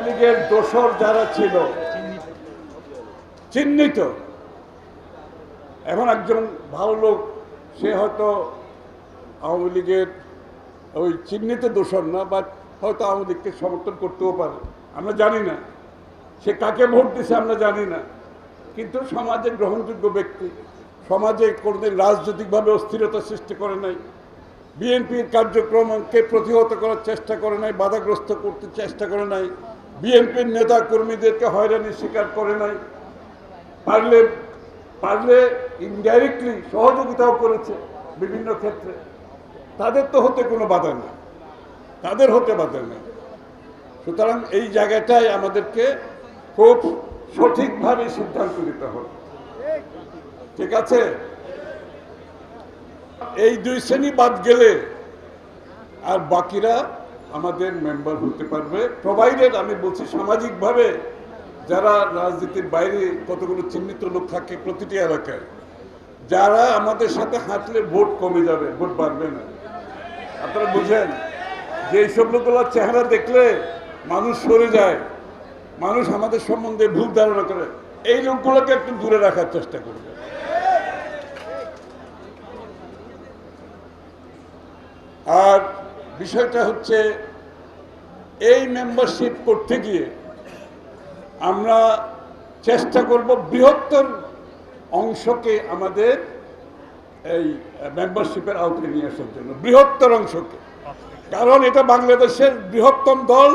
লীগের দোসর যারা ছিল চিহ্নিত, এমন একজন ভালো লোক, সে হয়তো আওয়ামী লীগের ওই চিহ্নিত দোসর না, বাট হয়তো আওয়ামী লীগকে সমর্থন করতেও পারে, আমরা জানি না। সে কাকে ভোট দিছে আমরা জানি না, কিন্তু সমাজের গ্রহণযোগ্য ব্যক্তি, সমাজে কোনোদিন রাজনৈতিকভাবে অস্থিরতা সৃষ্টি করে নাই, বিএনপির কার্যক্রমকে প্রতিহত করার চেষ্টা করে নাই, বাধাগ্রস্ত করতে চেষ্টা করে নাই, বিএনপির নেতা কর্মীদেরকে হয়রানির শিকার করে নাই, পারলে পারলে ইনডাইরেক্টলি সহযোগিতাও করেছে বিভিন্ন ক্ষেত্রে। তাদের তো হতে কোনো বাধা নেই, তাদের হতে বাধা নেই। সুতরাং এই জায়গাটায় আমাদেরকে খুব সঠিকভাবে সিদ্ধান্ত নিতে হবে, ঠিক আছে? এই দুই শ্রেণী বাদ গেলে আর বাকিরা আমাদের মেম্বার হতে পারবে, প্রোভাইডেড, আমি বলছি সামাজিকভাবে যারা রাজনীতির বাইরে কতগুলো চিহ্নিত লোক থাকে প্রতিটি এলাকায়, যারা আমাদের সাথে হাঁটলে ভোট কমে যাবে, ভোট বাড়বে না। আপনারা বুঝেন যে এইসব লোকগুলোর চেহারা দেখলে মানুষ সরে যায়, মানুষ আমাদের সম্বন্ধে ভুল ধারণা করে, এই লোকগুলোকে একটু দূরে রাখার চেষ্টা করবে। আর বিষয়টা হচ্ছে এই মেম্বারশিপ করতে গিয়ে আমরা চেষ্টা করব বৃহত্তর অংশকে আমাদের এই মেম্বারশিপের আওতায় নিয়ে আসার জন্য, বৃহত্তর অংশকে। কারণ এটা বাংলাদেশের বৃহত্তম দল,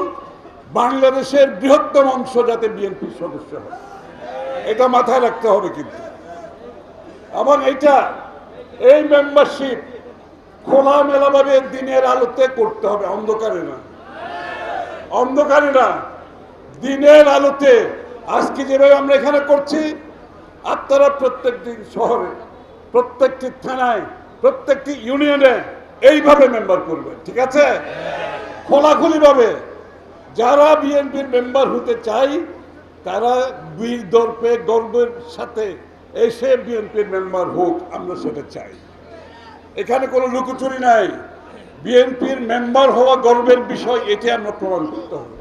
বাংলাদেশের বৃহত্তম অংশ যাতে বিএনপির সদস্য হয়, এটা মাথায় রাখতে হবে কিন্তু। এবং এই মেম্বারশিপ খোলামেলাভাবে দিনের আলোতে করতে হবে, অন্ধকারে না, অন্ধকারে না, দিনের আলোতে। আজকে যেভাবে আমরা এখানে করছি, আপনারা প্রত্যেকটি শহরে, প্রত্যেকটি থানায়, প্রত্যেকটি ইউনিয়নে এইভাবে মেম্বার করবেন, ঠিক আছে? খোলাখুলিভাবে যারা বিএনপির মেম্বার হতে চাই তারা বীর দর্পে গর্বের সাথে এসে বিএনপির মেম্বার হোক, আমরা সেটা চাই। এখানে কোনো লুকোচুরি নাই, বিএনপির মেম্বার হওয়া গর্বের বিষয়, এটি আমরা প্রমাণ করতে হবে।